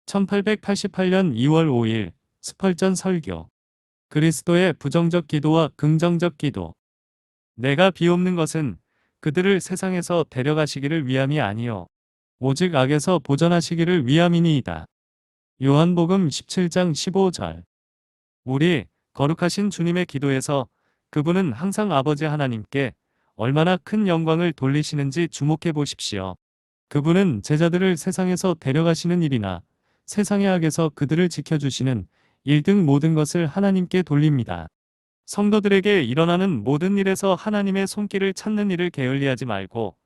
1888년 2월 5일 스펄전 설교. 그리스도의 부정적 기도와 긍정적 기도. 내가 비옵는 것은 그들을 세상에서 데려가시기를 위함이 아니요 오직 악에서 보전하시기를 위함이니이다. 요한복음 17장 15절. 우리 거룩하신 주님의 기도에서 그분은 항상 아버지 하나님께 얼마나 큰 영광을 돌리시는지 주목해 보십시오. 그분은 제자들을 세상에서 데려가시는 일이나 세상의 악에서 그들을 지켜주시는 일 등 모든 것을 하나님께 돌립니다. 성도들에게 일어나는 모든 일에서 하나님의 손길을 찾는 일을 게을리하지 말고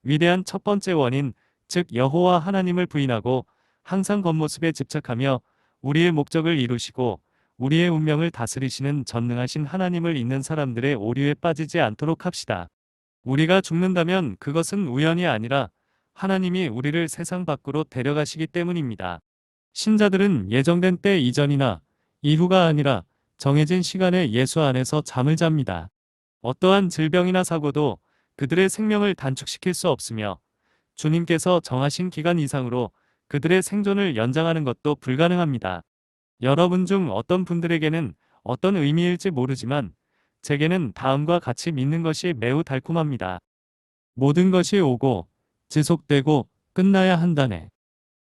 위대한 첫 번째 원인, 즉 여호와 하나님을 부인하고 항상 겉모습에 집착하며 우리의 목적을 이루시고 우리의 운명을 다스리시는 전능하신 하나님을 잊는 사람들의 오류에 빠지지 않도록 합시다. 우리가 죽는다면 그것은 우연이 아니라 하나님이 우리를 세상 밖으로 데려가시기 때문입니다. 신자들은 예정된 때 이전이나 이후가 아니라 정해진 시간에 예수 안에서 잠을 잡니다. 어떠한 질병이나 사고도 그들의 생명을 단축시킬 수 없으며 주님께서 정하신 기간 이상으로 그들의 생존을 연장하는 것도 불가능합니다. 여러분 중 어떤 분들에게는 어떤 의미일지 모르지만 제게는 다음과 같이 믿는 것이 매우 달콤합니다. 모든 것이 오고 지속되고 끝나야 한다네.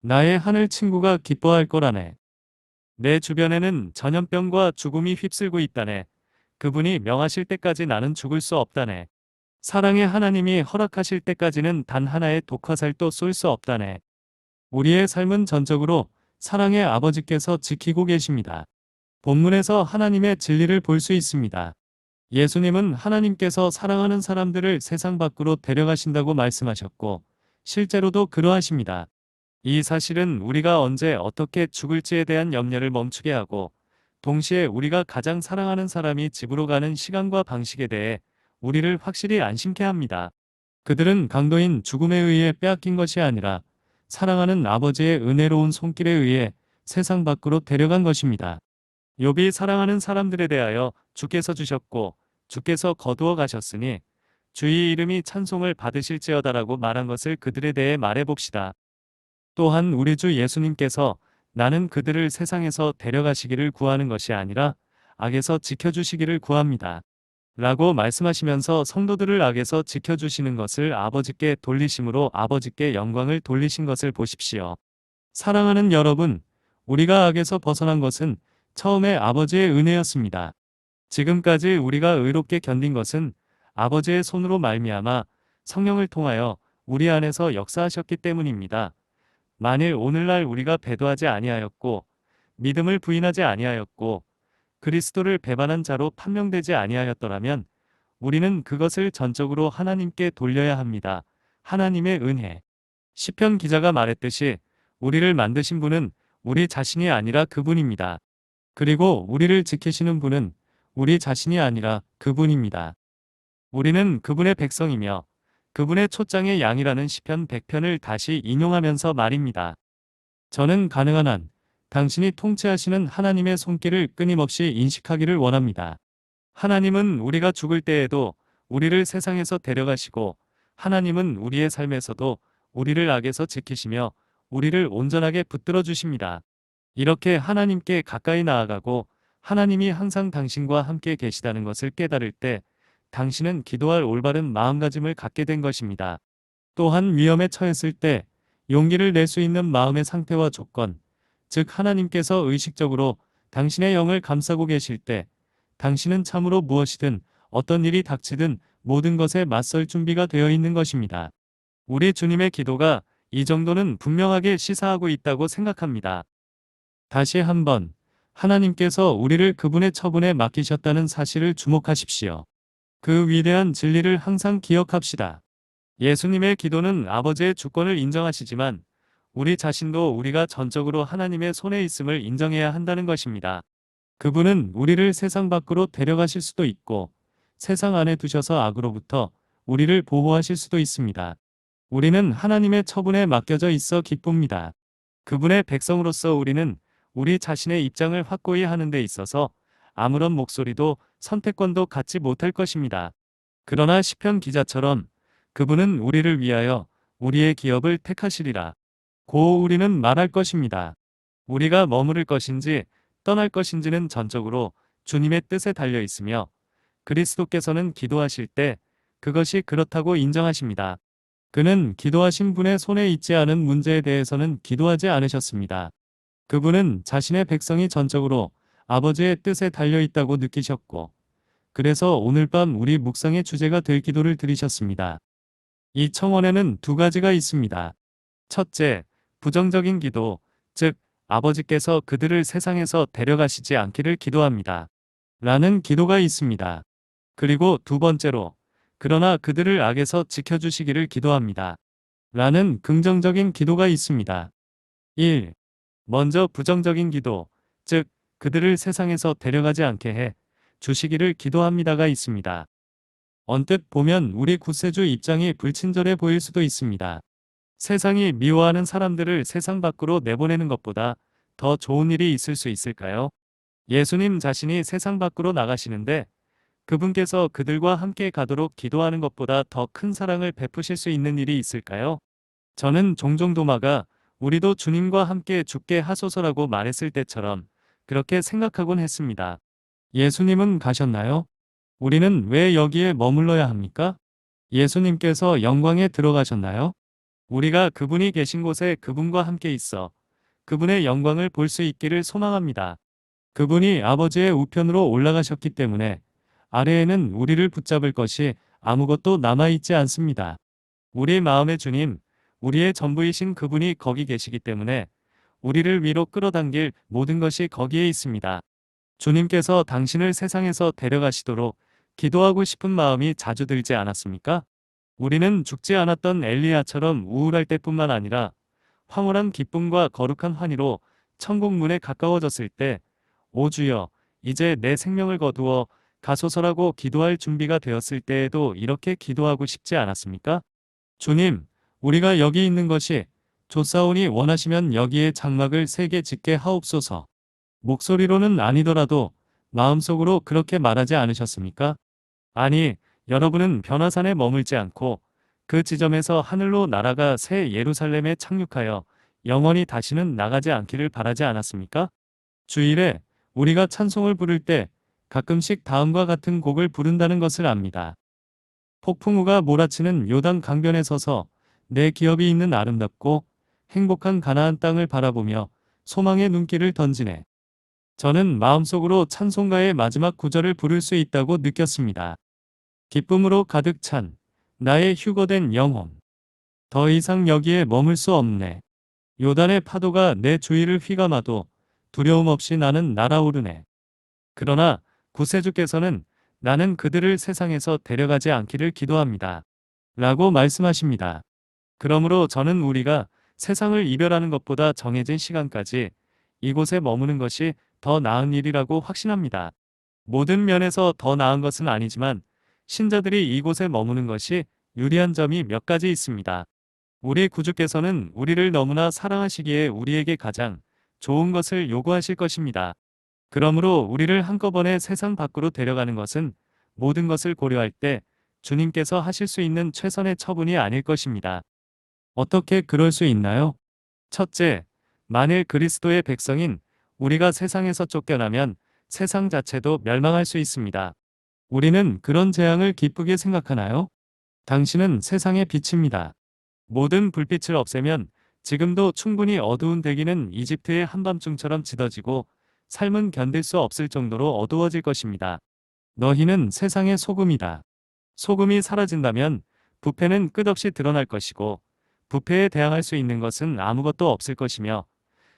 나의 하늘 친구가 기뻐할 거라네. 내 주변에는 전염병과 죽음이 휩쓸고 있다네. 그분이 명하실 때까지 나는 죽을 수 없다네. 사랑의 하나님이 허락하실 때까지는 단 하나의 독화살도 쏠 수 없다네. 우리의 삶은 전적으로 사랑의 아버지께서 지키고 계십니다. 본문에서 하나님의 진리를 볼 수 있습니다. 예수님은 하나님께서 사랑하는 사람들을 세상 밖으로 데려가신다고 말씀하셨고 실제로도 그러하십니다. 이 사실은 우리가 언제 어떻게 죽을지에 대한 염려를 멈추게 하고 동시에 우리가 가장 사랑하는 사람이 집으로 가는 시간과 방식에 대해 우리를 확실히 안심케 합니다. 그들은 강도인 죽음에 의해 빼앗긴 것이 아니라 사랑하는 아버지의 은혜로운 손길에 의해 세상 밖으로 데려간 것입니다. 욥이 사랑하는 사람들에 대하여 주께서 주셨고 주께서 거두어 가셨으니 주의 이름이 찬송을 받으실지어다라고 말한 것을 그들에 대해 말해봅시다. 또한 우리 주 예수님께서 나는 그들을 세상에서 데려가시기를 구하는 것이 아니라 악에서 지켜주시기를 구합니다. 라고 말씀하시면서 성도들을 악에서 지켜주시는 것을 아버지께 돌리심으로 아버지께 영광을 돌리신 것을 보십시오. 사랑하는 여러분, 우리가 악에서 벗어난 것은 처음에 아버지의 은혜였습니다. 지금까지 우리가 의롭게 견딘 것은 아버지의 손으로 말미암아 성령을 통하여 우리 안에서 역사하셨기 때문입니다. 만일 오늘날 우리가 배도하지 아니하였고 믿음을 부인하지 아니하였고 그리스도를 배반한 자로 판명되지 아니하였더라면 우리는 그것을 전적으로 하나님께 돌려야 합니다. 하나님의 은혜. 시편 기자가 말했듯이 우리를 만드신 분은 우리 자신이 아니라 그분입니다. 그리고 우리를 지키시는 분은 우리 자신이 아니라 그분입니다. 우리는 그분의 백성이며 그분의 촛장의 양이라는 시편 100편을 다시 인용하면서 말입니다. 저는 가능한 한 당신이 통치하시는 하나님의 손길을 끊임없이 인식하기를 원합니다. 하나님은 우리가 죽을 때에도 우리를 세상에서 데려가시고 하나님은 우리의 삶에서도 우리를 악에서 지키시며 우리를 온전하게 붙들어 주십니다. 이렇게 하나님께 가까이 나아가고 하나님이 항상 당신과 함께 계시다는 것을 깨달을 때 당신은 기도할 올바른 마음가짐을 갖게 된 것입니다. 또한 위험에 처했을 때 용기를 낼 수 있는 마음의 상태와 조건, 즉 하나님께서 의식적으로 당신의 영을 감싸고 계실 때 당신은 참으로 무엇이든 어떤 일이 닥치든 모든 것에 맞설 준비가 되어 있는 것입니다. 우리 주님의 기도가 이 정도는 분명하게 시사하고 있다고 생각합니다. 다시 한번 하나님께서 우리를 그분의 처분에 맡기셨다는 사실을 주목하십시오. 그 위대한 진리를 항상 기억합시다. 예수님의 기도는 아버지의 주권을 인정하시지만 우리 자신도 우리가 전적으로 하나님의 손에 있음을 인정해야 한다는 것입니다. 그분은 우리를 세상 밖으로 데려가실 수도 있고 세상 안에 두셔서 악으로부터 우리를 보호하실 수도 있습니다. 우리는 하나님의 처분에 맡겨져 있어 기쁩니다. 그분의 백성으로서 우리는 우리 자신의 입장을 확고히 하는 데 있어서 아무런 목소리도 선택권도 갖지 못할 것입니다. 그러나 시편 기자처럼 그분은 우리를 위하여 우리의 기업을 택하시리라 고 우리는 말할 것입니다. 우리가 머무를 것인지 떠날 것인지는 전적으로 주님의 뜻에 달려 있으며 그리스도께서는 기도하실 때 그것이 그렇다고 인정하십니다. 그는 기도하신 분의 손에 있지 않은 문제에 대해서는 기도하지 않으셨습니다. 그분은 자신의 백성이 전적으로 아버지의 뜻에 달려 있다고 느끼셨고, 그래서 오늘 밤 우리 묵상의 주제가 될 기도를 드리셨습니다. 이 청원에는 두 가지가 있습니다. 첫째, 부정적인 기도, 즉 아버지께서 그들을 세상에서 데려가시지 않기를 기도합니다. 라는 기도가 있습니다. 그리고 두 번째로, 그러나 그들을 악에서 지켜주시기를 기도합니다. 라는 긍정적인 기도가 있습니다. 1. 먼저 부정적인 기도, 즉 그들을 세상에서 데려가지 않게 해 주시기를 기도합니다가 있습니다. 언뜻 보면 우리 구세주 입장이 불친절해 보일 수도 있습니다. 세상이 미워하는 사람들을 세상 밖으로 내보내는 것보다 더 좋은 일이 있을 수 있을까요? 예수님 자신이 세상 밖으로 나가시는데 그분께서 그들과 함께 가도록 기도하는 것보다 더 큰 사랑을 베푸실 수 있는 일이 있을까요? 저는 종종 도마가 우리도 주님과 함께 죽게 하소서라고 말했을 때처럼 그렇게 생각하곤 했습니다. 예수님은 가셨나요? 우리는 왜 여기에 머물러야 합니까? 예수님께서 영광에 들어가셨나요? 우리가 그분이 계신 곳에 그분과 함께 있어 그분의 영광을 볼 수 있기를 소망합니다. 그분이 아버지의 우편으로 올라가셨기 때문에 아래에는 우리를 붙잡을 것이 아무것도 남아있지 않습니다. 우리 마음의 주님, 우리의 전부이신 그분이 거기 계시기 때문에 우리를 위로 끌어당길 모든 것이 거기에 있습니다. 주님께서 당신을 세상에서 데려가시도록 기도하고 싶은 마음이 자주 들지 않았습니까? 우리는 죽지 않았던 엘리야처럼 우울할 때뿐만 아니라 황홀한 기쁨과 거룩한 환희로 천국 문에 가까워졌을 때, 오 주여, 이제 내 생명을 거두어 가소서라고 기도할 준비가 되었을 때에도 이렇게 기도하고 싶지 않았습니까? 주님, 우리가 여기 있는 것이 좋사오니 원하시면 여기에 장막을 3개 짓게 하옵소서. 목소리로는 아니더라도 마음속으로 그렇게 말하지 않으셨습니까? 아니, 여러분은 변화산에 머물지 않고 그 지점에서 하늘로 날아가 새 예루살렘에 착륙하여 영원히 다시는 나가지 않기를 바라지 않았습니까? 주일에 우리가 찬송을 부를 때 가끔씩 다음과 같은 곡을 부른다는 것을 압니다. 폭풍우가 몰아치는 요단 강변에 서서 내 기업이 있는 아름답고 행복한 가나안 땅을 바라보며 소망의 눈길을 던지네. 저는 마음속으로 찬송가의 마지막 구절을 부를 수 있다고 느꼈습니다. 기쁨으로 가득 찬 나의 휴거된 영혼. 더 이상 여기에 머물 수 없네. 요단의 파도가 내 주위를 휘감아도 두려움 없이 나는 날아오르네. 그러나 구세주께서는 나는 그들을 세상에서 데려가지 않기를 기도합니다. 라고 말씀하십니다. 그러므로 저는 우리가 세상을 이별하는 것보다 정해진 시간까지 이곳에 머무는 것이 더 나은 일이라고 확신합니다. 모든 면에서 더 나은 것은 아니지만 신자들이 이곳에 머무는 것이 유리한 점이 몇 가지 있습니다. 우리 구주께서는 우리를 너무나 사랑하시기에 우리에게 가장 좋은 것을 요구하실 것입니다. 그러므로 우리를 한꺼번에 세상 밖으로 데려가는 것은 모든 것을 고려할 때 주님께서 하실 수 있는 최선의 처분이 아닐 것입니다. 어떻게 그럴 수 있나요? 첫째, 만일 그리스도의 백성인 우리가 세상에서 쫓겨나면 세상 자체도 멸망할 수 있습니다. 우리는 그런 재앙을 기쁘게 생각하나요? 당신은 세상의 빛입니다. 모든 불빛을 없애면 지금도 충분히 어두운 대기는 이집트의 한밤중처럼 짙어지고 삶은 견딜 수 없을 정도로 어두워질 것입니다. 너희는 세상의 소금이다. 소금이 사라진다면 부패는 끝없이 드러날 것이고 부패에 대항할 수 있는 것은 아무것도 없을 것이며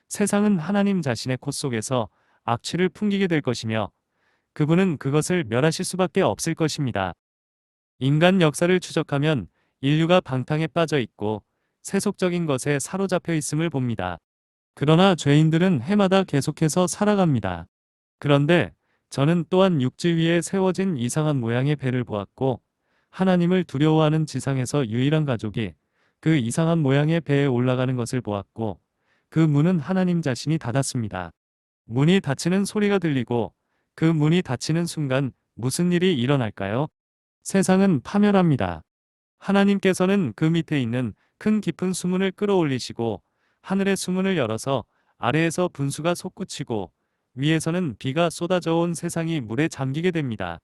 세상은 하나님 자신의 코 속에서 악취를 풍기게 될 것이며 그분은 그것을 멸하실 수밖에 없을 것입니다. 인간 역사를 추적하면 인류가 방탕에 빠져 있고 세속적인 것에 사로잡혀 있음을 봅니다. 그러나 죄인들은 해마다 계속해서 살아갑니다. 그런데 저는 또한 육지 위에 세워진 이상한 모양의 배를 보았고 하나님을 두려워하는 지상에서 유일한 가족이 그 이상한 모양의 배에 올라가는 것을 보았고 그 문은 하나님 자신이 닫았습니다. 문이 닫히는 소리가 들리고 그 문이 닫히는 순간 무슨 일이 일어날까요? 세상은 파멸합니다. 하나님께서는 그 밑에 있는 큰 깊은 수문을 끌어올리시고 하늘의 수문을 열어서 아래에서 분수가 솟구치고 위에서는 비가 쏟아져 온 세상이 물에 잠기게 됩니다.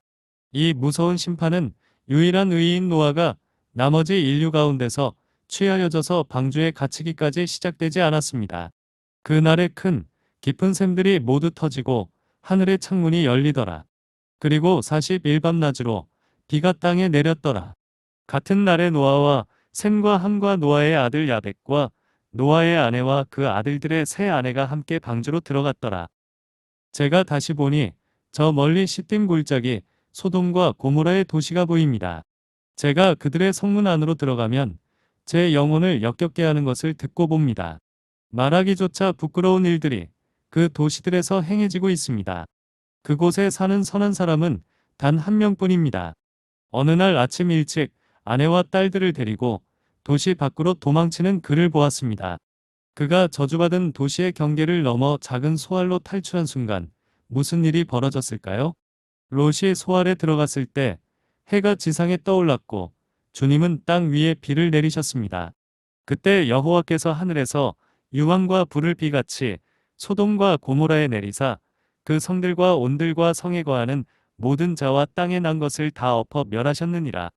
이 무서운 심판은 유일한 의인 노아가 나머지 인류 가운데서 취하여져서 방주에 갇히기까지 시작되지 않았습니다. 그날의 큰 깊은 샘들이 모두 터지고 하늘의 창문이 열리더라. 그리고 40일 밤낮으로 비가 땅에 내렸더라. 같은 날에 노아와 셈과 함과 노아의 아들 야벳과 노아의 아내와 그 아들들의 세 아내가 함께 방주로 들어갔더라. 제가 다시 보니 저 멀리 시딤 골짜기 소돔과 고모라의 도시가 보입니다. 제가 그들의 성문 안으로 들어가면 제 영혼을 역겹게 하는 것을 듣고 봅니다. 말하기조차 부끄러운 일들이 그 도시들에서 행해지고 있습니다. 그곳에 사는 선한 사람은 단 한 명뿐입니다. 어느 날 아침 일찍 아내와 딸들을 데리고 도시 밖으로 도망치는 그를 보았습니다. 그가 저주받은 도시의 경계를 넘어 작은 소알로 탈출한 순간 무슨 일이 벌어졌을까요? 롯이 소알에 들어갔을 때 해가 지상에 떠올랐고 주님은 땅 위에 비를 내리셨습니다. 그때 여호와께서 하늘에서 유황과 불을 비같이 소돔과 고모라에 내리사 그 성들과 온들과 성에 거하는 모든 자와 땅에 난 것을 다 엎어 멸하셨느니라.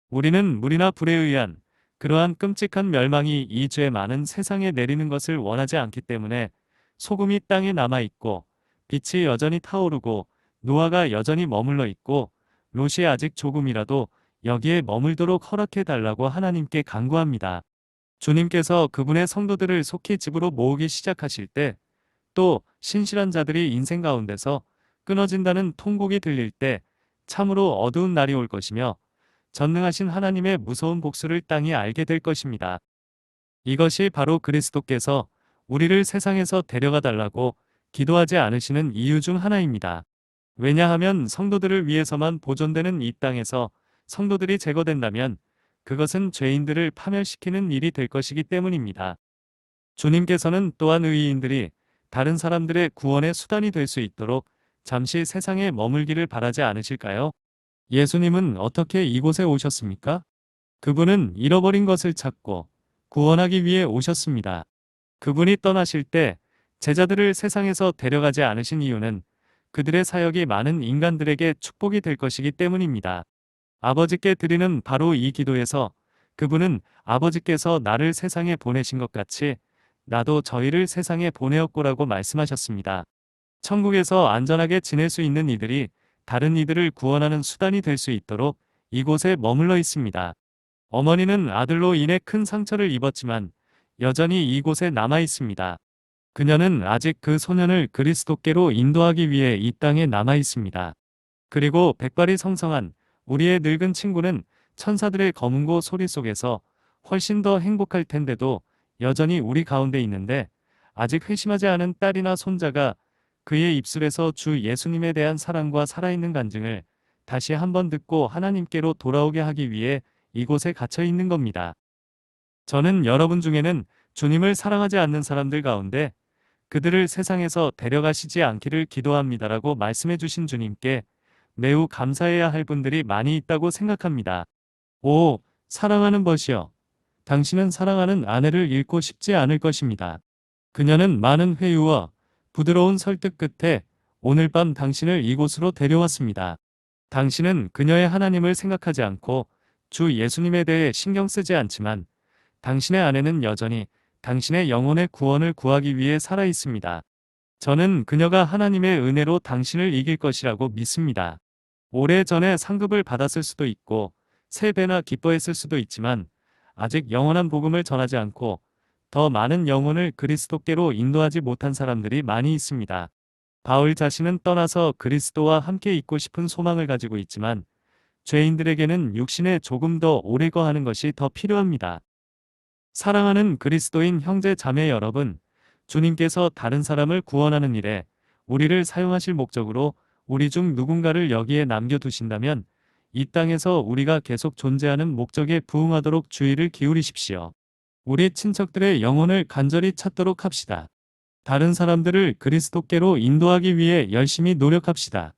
우리는 물이나 불에 의한 그러한 끔찍한 멸망이 이 죄 많은 세상에 내리는 것을 원하지 않기 때문에 소금이 땅에 남아있고 빛이 여전히 타오르고 노아가 여전히 머물러 있고 롯이 아직 조금이라도 여기에 머물도록 허락해 달라고 하나님께 간구합니다. 주님께서 그분의 성도들을 속히 집으로 모으기 시작하실 때 또 신실한 자들이 인생 가운데서 끊어진다는 통곡이 들릴 때 참으로 어두운 날이 올 것이며 전능하신 하나님의 무서운 복수를 땅이 알게 될 것입니다. 이것이 바로 그리스도께서 우리를 세상에서 데려가 달라고 기도하지 않으시는 이유 중 하나입니다. 왜냐하면 성도들을 위해서만 보존되는 이 땅에서 성도들이 제거된다면 그것은 죄인들을 파멸시키는 일이 될 것이기 때문입니다. 주님께서는 또한 의인들이 다른 사람들의 구원의 수단이 될 수 있도록 잠시 세상에 머물기를 바라지 않으실까요? 예수님은 어떻게 이곳에 오셨습니까? 그분은 잃어버린 것을 찾고 구원하기 위해 오셨습니다. 그분이 떠나실 때 제자들을 세상에서 데려가지 않으신 이유는 그들의 사역이 많은 인간들에게 축복이 될 것이기 때문입니다. 아버지께 드리는 바로 이 기도에서 그분은 아버지께서 나를 세상에 보내신 것 같이 나도 저희를 세상에 보내었고라고 말씀하셨습니다. 천국에서 안전하게 지낼 수 있는 이들이 다른 이들을 구원하는 수단이 될 수 있도록 이곳에 머물러 있습니다. 어머니는 아들로 인해 큰 상처를 입었지만 여전히 이곳에 남아 있습니다. 그녀는 아직 그 소년을 그리스도께로 인도하기 위해 이 땅에 남아 있습니다. 그리고 백발이 성성한 우리의 늙은 친구는 천사들의 검은고 소리 속에서 훨씬 더 행복할 텐데도 여전히 우리 가운데 있는데 아직 회심하지 않은 딸이나 손자가 그의 입술에서 주 예수님에 대한 사랑과 살아있는 간증을 다시 한번 듣고 하나님께로 돌아오게 하기 위해 이곳에 갇혀 있는 겁니다. 저는 여러분 중에는 주님을 사랑하지 않는 사람들 가운데 그들을 세상에서 데려가시지 않기를 기도합니다라고 말씀해 주신 주님께 매우 감사해야 할 분들이 많이 있다고 생각합니다. 오, 사랑하는 벗이여. 당신은 사랑하는 아내를 잃고 싶지 않을 것입니다. 그녀는 많은 회유와 부드러운 설득 끝에 오늘 밤 당신을 이곳으로 데려왔습니다. 당신은 그녀의 하나님을 생각하지 않고 주 예수님에 대해 신경 쓰지 않지만 당신의 아내는 여전히 당신의 영혼의 구원을 구하기 위해 살아 있습니다. 저는 그녀가 하나님의 은혜로 당신을 이길 것이라고 믿습니다. 오래전에 상급을 받았을 수도 있고 3배나 기뻐했을 수도 있지만 아직 영원한 복음을 전하지 않고 더 많은 영혼을 그리스도께로 인도하지 못한 사람들이 많이 있습니다. 바울 자신은 떠나서 그리스도와 함께 있고 싶은 소망을 가지고 있지만 죄인들에게는 육신에 조금 더 오래 거하는 것이 더 필요합니다. 사랑하는 그리스도인 형제 자매 여러분, 주님께서 다른 사람을 구원하는 일에 우리를 사용하실 목적으로 우리 중 누군가를 여기에 남겨두신다면 이 땅에서 우리가 계속 존재하는 목적에 부응하도록 주의를 기울이십시오. 우리 친척들의 영혼을 간절히 찾도록 합시다. 다른 사람들을 그리스도께로 인도하기 위해 열심히 노력합시다.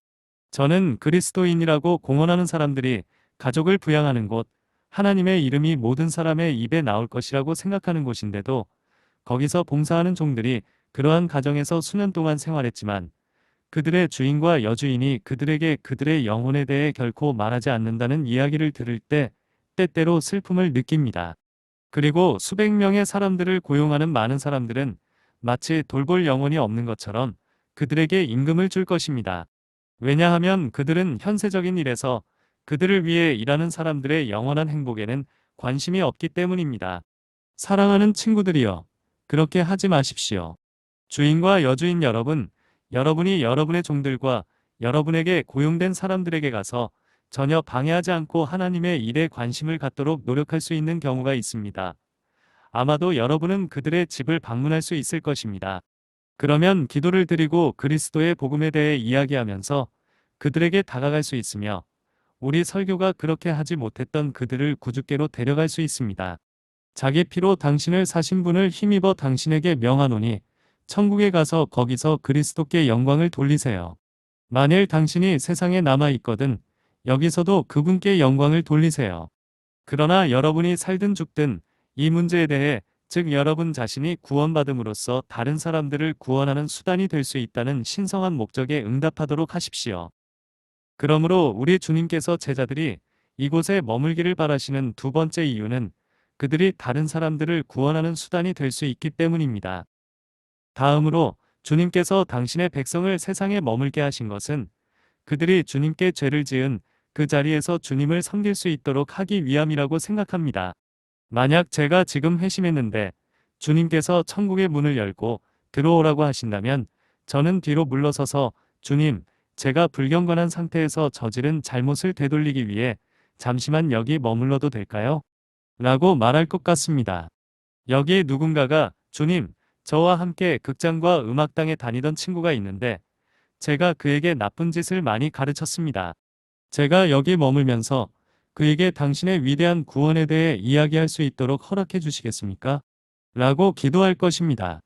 저는 그리스도인이라고 공언하는 사람들이 가족을 부양하는 곳, 하나님의 이름이 모든 사람의 입에 나올 것이라고 생각하는 곳인데도 거기서 봉사하는 종들이 그러한 가정에서 수년 동안 생활했지만 그들의 주인과 여주인이 그들에게 그들의 영혼에 대해 결코 말하지 않는다는 이야기를 들을 때 때때로 슬픔을 느낍니다. 그리고 수백 명의 사람들을 고용하는 많은 사람들은 마치 돌볼 영혼이 없는 것처럼 그들에게 임금을 줄 것입니다. 왜냐하면 그들은 현세적인 일에서 그들을 위해 일하는 사람들의 영원한 행복에는 관심이 없기 때문입니다. 사랑하는 친구들이여, 그렇게 하지 마십시오. 주인과 여주인 여러분, 여러분이 여러분의 종들과 여러분에게 고용된 사람들에게 가서 전혀 방해하지 않고 하나님의 일에 관심을 갖도록 노력할 수 있는 경우가 있습니다. 아마도 여러분은 그들의 집을 방문할 수 있을 것입니다. 그러면 기도를 드리고 그리스도의 복음에 대해 이야기하면서 그들에게 다가갈 수 있으며 우리 설교가 그렇게 하지 못했던 그들을 구주께로 데려갈 수 있습니다. 자기 피로 당신을 사신 분을 힘입어 당신에게 명하노니 천국에 가서 거기서 그리스도께 영광을 돌리세요. 만일 당신이 세상에 남아 있거든 여기서도 그분께 영광을 돌리세요. 그러나 여러분이 살든 죽든 이 문제에 대해 즉 여러분 자신이 구원받음으로써 다른 사람들을 구원하는 수단이 될 수 있다는 신성한 목적에 응답하도록 하십시오. 그러므로 우리 주님께서 제자들이 이곳에 머물기를 바라시는 두 번째 이유는 그들이 다른 사람들을 구원하는 수단이 될 수 있기 때문입니다. 다음으로 주님께서 당신의 백성을 세상에 머물게 하신 것은 그들이 주님께 죄를 지은 그 자리에서 주님을 섬길 수 있도록 하기 위함이라고 생각합니다. 만약 제가 지금 회심했는데 주님께서 천국의 문을 열고 들어오라고 하신다면 저는 뒤로 물러서서 주님, 제가 불경건한 상태에서 저지른 잘못을 되돌리기 위해 잠시만 여기 머물러도 될까요? 라고 말할 것 같습니다. 여기에 누군가가 주님, 저와 함께 극장과 음악당에 다니던 친구가 있는데 제가 그에게 나쁜 짓을 많이 가르쳤습니다. 제가 여기 머물면서 그에게 당신의 위대한 구원에 대해 이야기할 수 있도록 허락해 주시겠습니까? 라고 기도할 것입니다.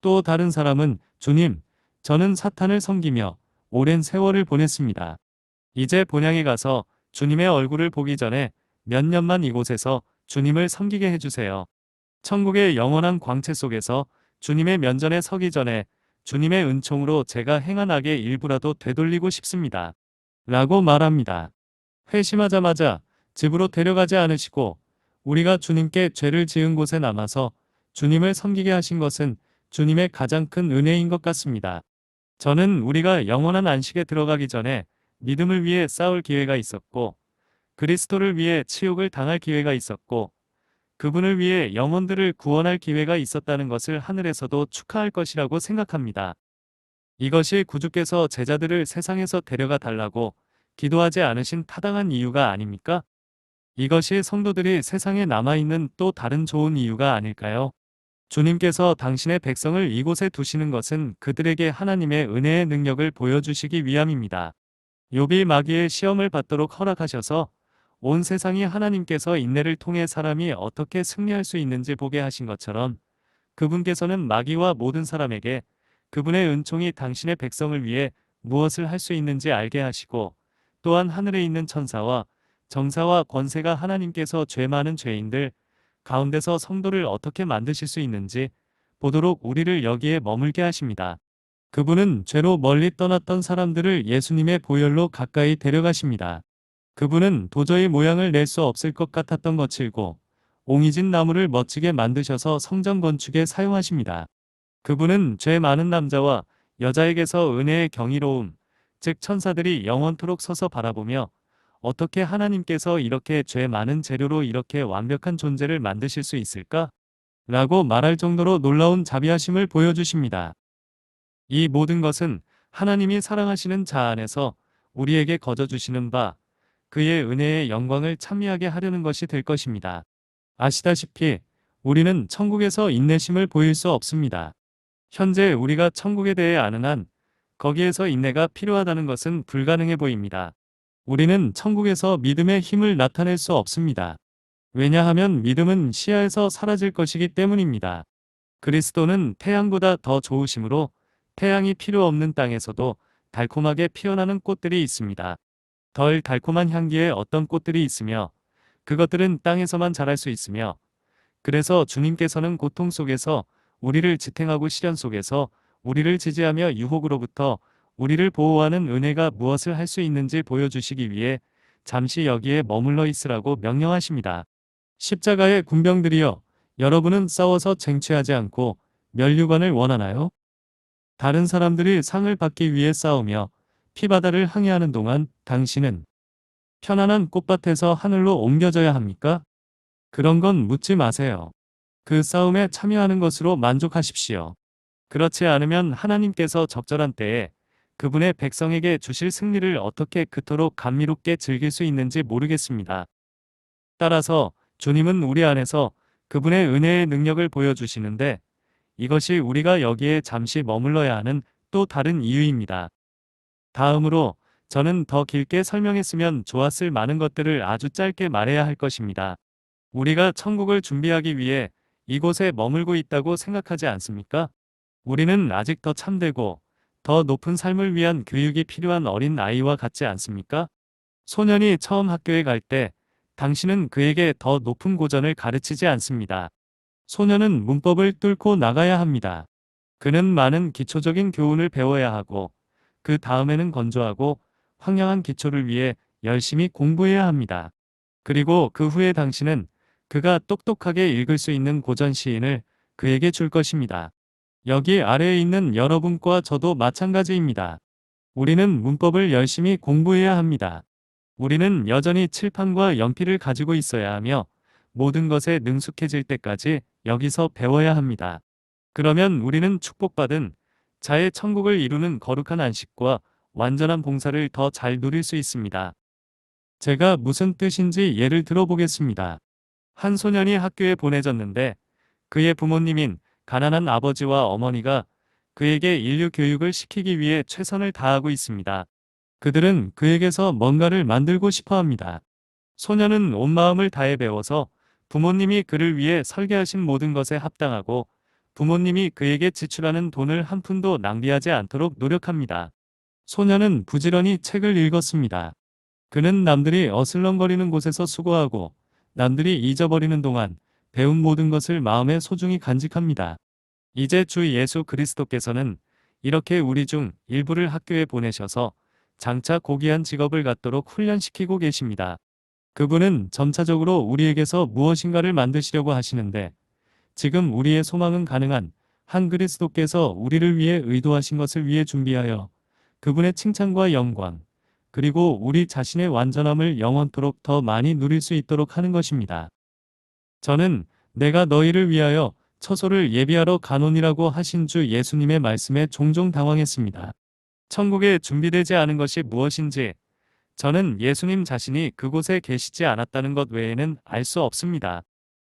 또 다른 사람은 주님, 저는 사탄을 섬기며 오랜 세월을 보냈습니다. 이제 본향에 가서 주님의 얼굴을 보기 전에 몇 년만 이곳에서 주님을 섬기게 해주세요. 천국의 영원한 광채 속에서 주님의 면전에 서기 전에 주님의 은총으로 제가 행한 악의 일부라도 되돌리고 싶습니다. 라고 말합니다. 회심하자마자 집으로 데려가지 않으시고 우리가 주님께 죄를 지은 곳에 남아서 주님을 섬기게 하신 것은 주님의 가장 큰 은혜인 것 같습니다. 저는 우리가 영원한 안식에 들어가기 전에 믿음을 위해 싸울 기회가 있었고 그리스도를 위해 치욕을 당할 기회가 있었고 그분을 위해 영혼들을 구원할 기회가 있었다는 것을 하늘에서도 축하할 것이라고 생각합니다. 이것이 구주께서 제자들을 세상에서 데려가 달라고 기도하지 않으신 타당한 이유가 아닙니까? 이것이 성도들이 세상에 남아있는 또 다른 좋은 이유가 아닐까요? 주님께서 당신의 백성을 이곳에 두시는 것은 그들에게 하나님의 은혜의 능력을 보여주시기 위함입니다. 욥이 마귀의 시험을 받도록 허락하셔서 온 세상이 하나님께서 인내를 통해 사람이 어떻게 승리할 수 있는지 보게 하신 것처럼 그분께서는 마귀와 모든 사람에게 그분의 은총이 당신의 백성을 위해 무엇을 할 수 있는지 알게 하시고 또한 하늘에 있는 천사와 정사와 권세가 하나님께서 죄 많은 죄인들 가운데서 성도를 어떻게 만드실 수 있는지 보도록 우리를 여기에 머물게 하십니다. 그분은 죄로 멀리 떠났던 사람들을 예수님의 보혈로 가까이 데려가십니다. 그분은 도저히 모양을 낼 수 없을 것 같았던 거칠고 옹이진 나무를 멋지게 만드셔서 성전 건축에 사용하십니다. 그분은 죄 많은 남자와 여자에게서 은혜의 경이로움, 즉 천사들이 영원토록 서서 바라보며 어떻게 하나님께서 이렇게 죄 많은 재료로 이렇게 완벽한 존재를 만드실 수 있을까? 라고 말할 정도로 놀라운 자비하심을 보여주십니다. 이 모든 것은 하나님이 사랑하시는 자 안에서 우리에게 거저주시는 바 그의 은혜의 영광을 찬미하게 하려는 것이 될 것입니다. 아시다시피 우리는 천국에서 인내심을 보일 수 없습니다. 현재 우리가 천국에 대해 아는 한 거기에서 인내가 필요하다는 것은 불가능해 보입니다. 우리는 천국에서 믿음의 힘을 나타낼 수 없습니다. 왜냐하면 믿음은 시야에서 사라질 것이기 때문입니다. 그리스도는 태양보다 더 좋으심으로 태양이 필요 없는 땅에서도 달콤하게 피어나는 꽃들이 있습니다. 덜 달콤한 향기의 어떤 꽃들이 있으며 그것들은 땅에서만 자랄 수 있으며 그래서 주님께서는 고통 속에서 우리를 지탱하고 시련 속에서 우리를 지지하며 유혹으로부터 우리를 보호하는 은혜가 무엇을 할 수 있는지 보여주시기 위해 잠시 여기에 머물러 있으라고 명령하십니다. 십자가의 군병들이여, 여러분은 싸워서 쟁취하지 않고 면류관을 원하나요? 다른 사람들이 상을 받기 위해 싸우며 피바다를 항해하는 동안 당신은 편안한 꽃밭에서 하늘로 옮겨져야 합니까? 그런 건 묻지 마세요. 그 싸움에 참여하는 것으로 만족하십시오. 그렇지 않으면 하나님께서 적절한 때에 그분의 백성에게 주실 승리를 어떻게 그토록 감미롭게 즐길 수 있는지 모르겠습니다. 따라서 주님은 우리 안에서 그분의 은혜의 능력을 보여주시는데 이것이 우리가 여기에 잠시 머물러야 하는 또 다른 이유입니다. 다음으로 저는 더 길게 설명했으면 좋았을 많은 것들을 아주 짧게 말해야 할 것입니다. 우리가 천국을 준비하기 위해 이곳에 머물고 있다고 생각하지 않습니까? 우리는 아직 더 참되고 더 높은 삶을 위한 교육이 필요한 어린 아이와 같지 않습니까? 소년이 처음 학교에 갈 때 당신은 그에게 더 높은 고전을 가르치지 않습니다. 소년은 문법을 뚫고 나가야 합니다. 그는 많은 기초적인 교훈을 배워야 하고 그 다음에는 건조하고 황량한 기초를 위해 열심히 공부해야 합니다. 그리고 그 후에 당신은 그가 똑똑하게 읽을 수 있는 고전 시인을 그에게 줄 것입니다. 여기 아래에 있는 여러분과 저도 마찬가지입니다. 우리는 문법을 열심히 공부해야 합니다. 우리는 여전히 칠판과 연필을 가지고 있어야 하며 모든 것에 능숙해질 때까지 여기서 배워야 합니다. 그러면 우리는 축복받은 자의 천국을 이루는 거룩한 안식과 완전한 봉사를 더 잘 누릴 수 있습니다. 제가 무슨 뜻인지 예를 들어보겠습니다. 한 소년이 학교에 보내졌는데 그의 부모님인 가난한 아버지와 어머니가 그에게 인류 교육을 시키기 위해 최선을 다하고 있습니다. 그들은 그에게서 뭔가를 만들고 싶어 합니다. 소년은 온 마음을 다해 배워서 부모님이 그를 위해 설계하신 모든 것에 합당하고 부모님이 그에게 지출하는 돈을 한 푼도 낭비하지 않도록 노력합니다. 소년은 부지런히 책을 읽었습니다. 그는 남들이 어슬렁거리는 곳에서 수고하고 남들이 잊어버리는 동안 배운 모든 것을 마음에 소중히 간직합니다. 이제 주 예수 그리스도께서는 이렇게 우리 중 일부를 학교에 보내셔서 장차 고귀한 직업을 갖도록 훈련시키고 계십니다. 그분은 점차적으로 우리에게서 무엇인가를 만드시려고 하시는데 지금 우리의 소망은 가능한 한 그리스도께서 우리를 위해 의도하신 것을 위해 준비하여 그분의 칭찬과 영광 그리고 우리 자신의 완전함을 영원토록 더 많이 누릴 수 있도록 하는 것입니다. 저는 내가 너희를 위하여 처소를 예비하러 가노니라고 하신 주 예수님의 말씀에 종종 당황했습니다. 천국에 준비되지 않은 것이 무엇인지 저는 예수님 자신이 그곳에 계시지 않았다는 것 외에는 알 수 없습니다.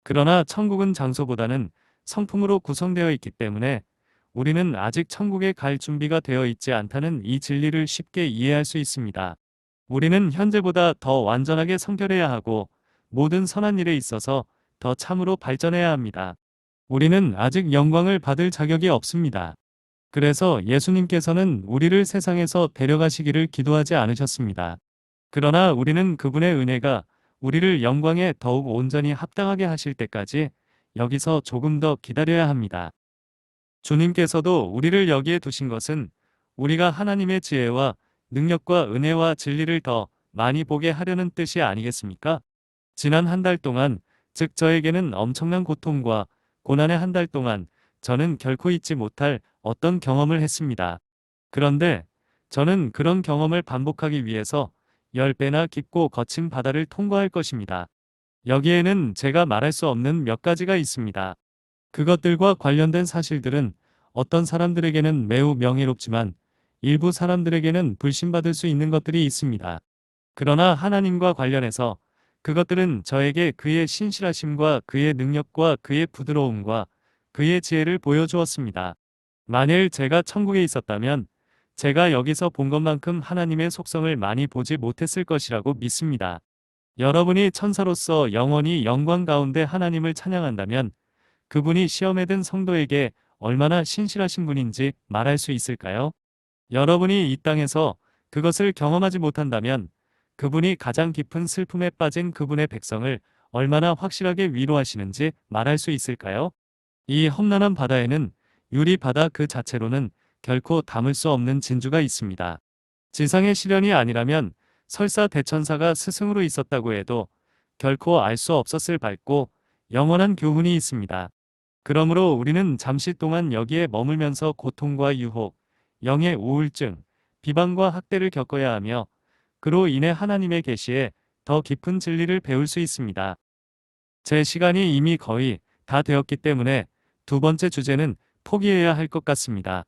그러나 천국은 장소보다는 성품으로 구성되어 있기 때문에 우리는 아직 천국에 갈 준비가 되어 있지 않다는 이 진리를 쉽게 이해할 수 있습니다. 우리는 현재보다 더 완전하게 성결해야 하고 모든 선한 일에 있어서 더 참으로 발전해야 합니다. 우리는 아직 영광을 받을 자격이 없습니다. 그래서 예수님께서는 우리를 세상에서 데려가시기를 기도하지 않으셨습니다. 그러나 우리는 그분의 은혜가 우리를 영광에 더욱 온전히 합당하게 하실 때까지 여기서 조금 더 기다려야 합니다. 주님께서도 우리를 여기에 두신 것은 우리가 하나님의 지혜와 능력과 은혜와 진리를 더 많이 보게 하려는 뜻이 아니겠습니까? 지난 한 달 동안, 즉 저에게는 엄청난 고통과 고난의 한 달 동안 저는 결코 잊지 못할 어떤 경험을 했습니다. 그런데 저는 그런 경험을 반복하기 위해서 10배나 깊고 거친 바다를 통과할 것입니다. 여기에는 제가 말할 수 없는 몇 가지가 있습니다. 그것들과 관련된 사실들은 어떤 사람들에게는 매우 명예롭지만 일부 사람들에게는 불신받을 수 있는 것들이 있습니다. 그러나 하나님과 관련해서 그것들은 저에게 그의 신실하심과 그의 능력과 그의 부드러움과 그의 지혜를 보여주었습니다. 만일 제가 천국에 있었다면 제가 여기서 본 것만큼 하나님의 속성을 많이 보지 못했을 것이라고 믿습니다. 여러분이 천사로서 영원히 영광 가운데 하나님을 찬양한다면 그분이 시험에 든 성도에게 얼마나 신실하신 분인지 말할 수 있을까요? 여러분이 이 땅에서 그것을 경험하지 못한다면 그분이 가장 깊은 슬픔에 빠진 그분의 백성을 얼마나 확실하게 위로하시는지 말할 수 있을까요? 이 험난한 바다에는 유리 바다 그 자체로는 결코 담을 수 없는 진주가 있습니다. 지상의 시련이 아니라면 설사 대천사가 스승으로 있었다고 해도 결코 알 수 없었을 밝고 영원한 교훈이 있습니다. 그러므로 우리는 잠시 동안 여기에 머물면서 고통과 유혹, 영의 우울증, 비방과 학대를 겪어야 하며 그로 인해 하나님의 계시에 더 깊은 진리를 배울 수 있습니다. 제 시간이 이미 거의 다 되었기 때문에 두 번째 주제는 포기해야 할 것 같습니다.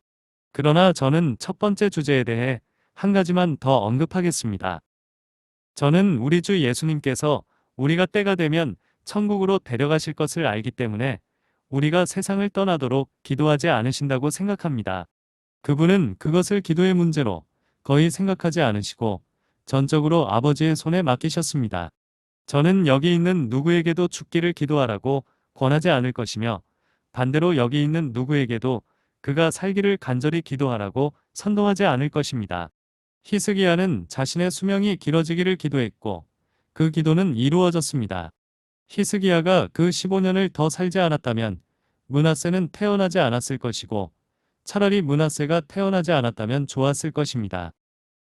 그러나 저는 첫 번째 주제에 대해 한 가지만 더 언급하겠습니다. 저는 우리 주 예수님께서 우리가 때가 되면 천국으로 데려가실 것을 알기 때문에 우리가 세상을 떠나도록 기도하지 않으신다고 생각합니다. 그분은 그것을 기도의 문제로 거의 생각하지 않으시고 전적으로 아버지의 손에 맡기셨습니다. 저는 여기 있는 누구에게도 죽기를 기도하라고 권하지 않을 것이며 반대로 여기 있는 누구에게도 그가 살기를 간절히 기도하라고 선동하지 않을 것입니다. 히스기야는 자신의 수명이 길어지기를 기도했고 그 기도는 이루어졌습니다. 히스기야가 그 15년을 더 살지 않았다면 므낫세는 태어나지 않았을 것이고 차라리 므낫세가 태어나지 않았다면 좋았을 것입니다.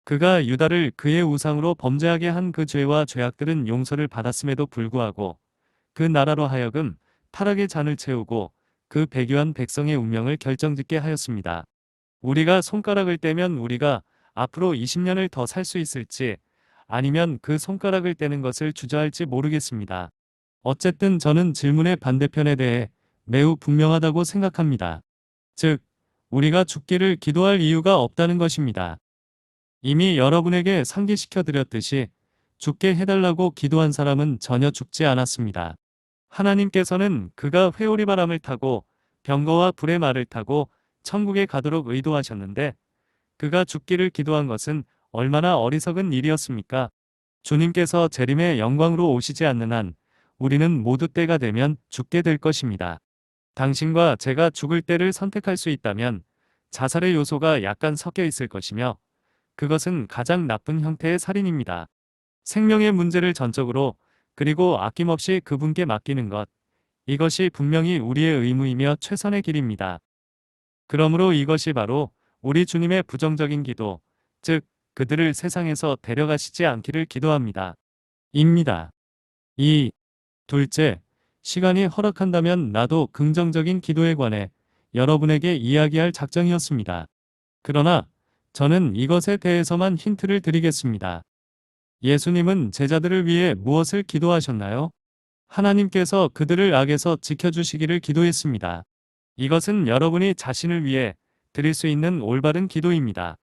그가 유다를 그의 우상으로 범죄하게 한 그 죄와 죄악들은 용서를 받았음에도 불구하고 그 나라로 하여금 타락의 잔을 채우고 그 배교한 백성의 운명을 결정짓게 하였습니다. 우리가 손가락을 떼면 우리가 앞으로 20년을 더 살 수 있을지 아니면 그 손가락을 떼는 것을 주저할지 모르겠습니다. 어쨌든 저는 질문의 반대편에 대해 매우 분명하다고 생각합니다. 즉, 우리가 죽기를 기도할 이유가 없다는 것입니다. 이미 여러분에게 상기시켜 드렸듯이 죽게 해달라고 기도한 사람은 전혀 죽지 않았습니다. 하나님께서는 그가 회오리 바람을 타고 병거와 불의 말을 타고 천국에 가도록 의도하셨는데 그가 죽기를 기도한 것은 얼마나 어리석은 일이었습니까? 주님께서 재림의 영광으로 오시지 않는 한 우리는 모두 때가 되면 죽게 될 것입니다. 당신과 제가 죽을 때를 선택할 수 있다면 자살의 요소가 약간 섞여 있을 것이며 그것은 가장 나쁜 형태의 살인입니다. 생명의 문제를 전적으로 그리고 아낌없이 그분께 맡기는 것. 이것이 분명히 우리의 의무이며 최선의 길입니다. 그러므로 이것이 바로 우리 주님의 부정적인 기도, 즉 그들을 세상에서 데려가시지 않기를 기도합니다. 입니다. 2. 둘째, 시간이 허락한다면 나도 긍정적인 기도에 관해 여러분에게 이야기할 작정이었습니다. 그러나 저는 이것에 대해서만 힌트를 드리겠습니다. 예수님은 제자들을 위해 무엇을 기도하셨나요? 하나님께서 그들을 악에서 지켜주시기를 기도했습니다. 이것은 여러분이 자신을 위해 드릴 수 있는 올바른 기도입니다.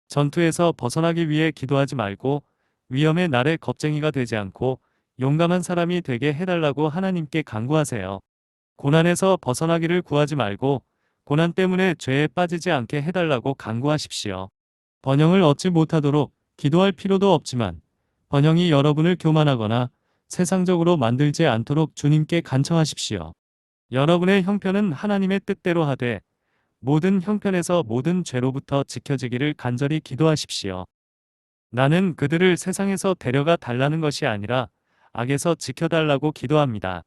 전투에서 벗어나기 위해 기도하지 말고 위험의 날에 겁쟁이가 되지 않고 용감한 사람이 되게 해달라고 하나님께 간구하세요. 고난에서 벗어나기를 구하지 말고 고난 때문에 죄에 빠지지 않게 해달라고 간구하십시오. 번영을 얻지 못하도록 기도할 필요도 없지만 번영이 여러분을 교만하거나 세상적으로 만들지 않도록 주님께 간청하십시오. 여러분의 형편은 하나님의 뜻대로 하되 모든 형편에서 모든 죄로부터 지켜지기를 간절히 기도하십시오. 나는 그들을 세상에서 데려가 달라는 것이 아니라 악에서 지켜달라고 기도합니다.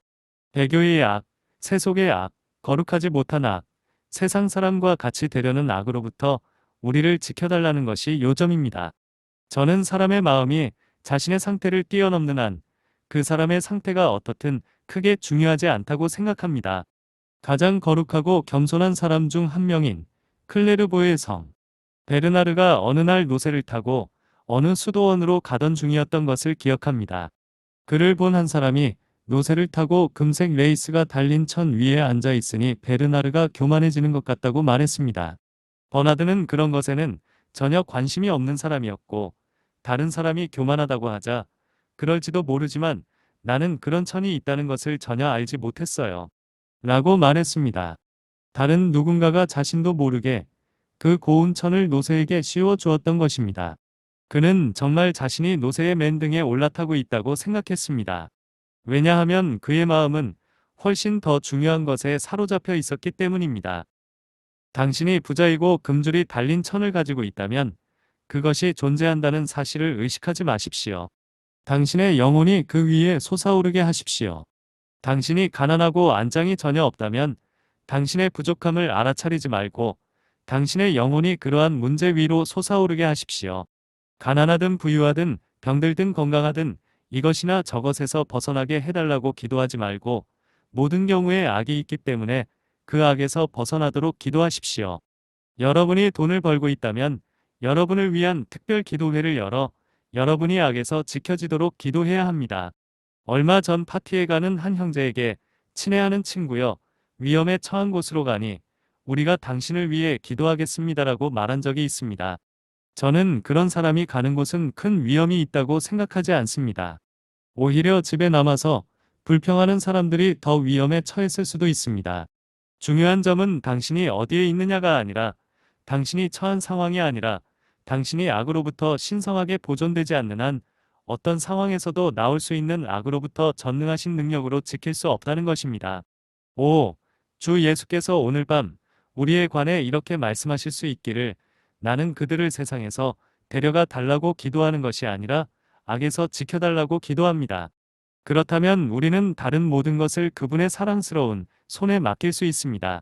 배교의 악, 세속의 악, 거룩하지 못한 악, 세상 사람과 같이 되려는 악으로부터 우리를 지켜달라는 것이 요점입니다. 저는 사람의 마음이 자신의 상태를 뛰어넘는 한 그 사람의 상태가 어떻든 크게 중요하지 않다고 생각합니다. 가장 거룩하고 겸손한 사람 중 한 명인 클레르보의 성 베르나르가 어느 날 노새를 타고 어느 수도원으로 가던 중이었던 것을 기억합니다. 그를 본 한 사람이 노새를 타고 금색 레이스가 달린 천 위에 앉아 있으니 베르나르가 교만해지는 것 같다고 말했습니다. 버나드는 그런 것에는 전혀 관심이 없는 사람이었고 다른 사람이 교만하다고 하자 그럴지도 모르지만 나는 그런 천이 있다는 것을 전혀 알지 못했어요. 라고 말했습니다. 다른 누군가가 자신도 모르게 그 고운 천을 노새에게 씌워 주었던 것입니다. 그는 정말 자신이 노새의 맨등에 올라타고 있다고 생각했습니다. 왜냐하면 그의 마음은 훨씬 더 중요한 것에 사로잡혀 있었기 때문입니다. 당신이 부자이고 금줄이 달린 천을 가지고 있다면 그것이 존재한다는 사실을 의식하지 마십시오. 당신의 영혼이 그 위에 솟아오르게 하십시오. 당신이 가난하고 안장이 전혀 없다면 당신의 부족함을 알아차리지 말고 당신의 영혼이 그러한 문제 위로 솟아오르게 하십시오. 가난하든 부유하든 병들든 건강하든 이것이나 저것에서 벗어나게 해달라고 기도하지 말고 모든 경우에 악이 있기 때문에 그 악에서 벗어나도록 기도하십시오. 여러분이 돈을 벌고 있다면 여러분을 위한 특별 기도회를 열어 여러분이 악에서 지켜지도록 기도해야 합니다. 얼마 전 파티에 가는 한 형제에게 친애하는 친구여, 위험에 처한 곳으로 가니 우리가 당신을 위해 기도하겠습니다라고 말한 적이 있습니다. 저는 그런 사람이 가는 곳은 큰 위험이 있다고 생각하지 않습니다. 오히려 집에 남아서 불평하는 사람들이 더 위험에 처했을 수도 있습니다. 중요한 점은 당신이 어디에 있느냐가 아니라 당신이 처한 상황이 아니라 당신이 악으로부터 신성하게 보존되지 않는 한 어떤 상황에서도 나올 수 있는 악으로부터 전능하신 능력으로 지킬 수 없다는 것입니다. 5. 주 예수께서 오늘 밤 우리에 관해 이렇게 말씀하실 수 있기를 나는 그들을 세상에서 데려가 달라고 기도하는 것이 아니라 악에서 지켜달라고 기도합니다. 그렇다면 우리는 다른 모든 것을 그분의 사랑스러운 손에 맡길 수 있습니다.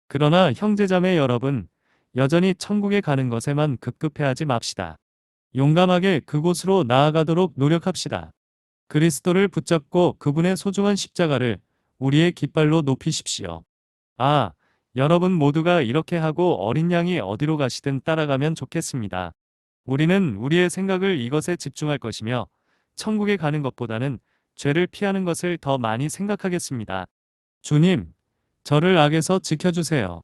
그러나 형제자매 여러분, 여전히 천국에 가는 것에만 급급해하지 맙시다. 용감하게 그곳으로 나아가도록 노력합시다. 그리스도를 붙잡고 그분의 소중한 십자가를 우리의 깃발로 높이십시오. 아, 여러분 모두가 이렇게 하고 어린 양이 어디로 가시든 따라가면 좋겠습니다. 우리는 우리의 생각을 이것에 집중할 것이며 천국에 가는 것보다는 죄를 피하는 것을 더 많이 생각하겠습니다. 주님, 저를 악에서 지켜주세요.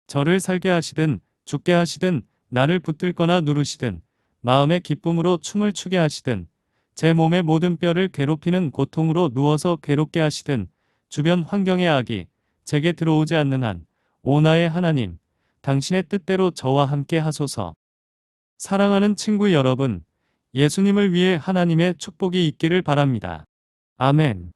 저를 살게 하시든 죽게 하시든 나를 붙들거나 누르시든 마음의 기쁨으로 춤을 추게 하시든 제 몸의 모든 뼈를 괴롭히는 고통으로 누워서 괴롭게 하시든 주변 환경의 악이 제게 들어오지 않는 한 오 나의 하나님, 당신의 뜻대로 저와 함께 하소서. 사랑하는 친구 여러분, 예수님을 위해 하나님의 축복이 있기를 바랍니다. 아멘.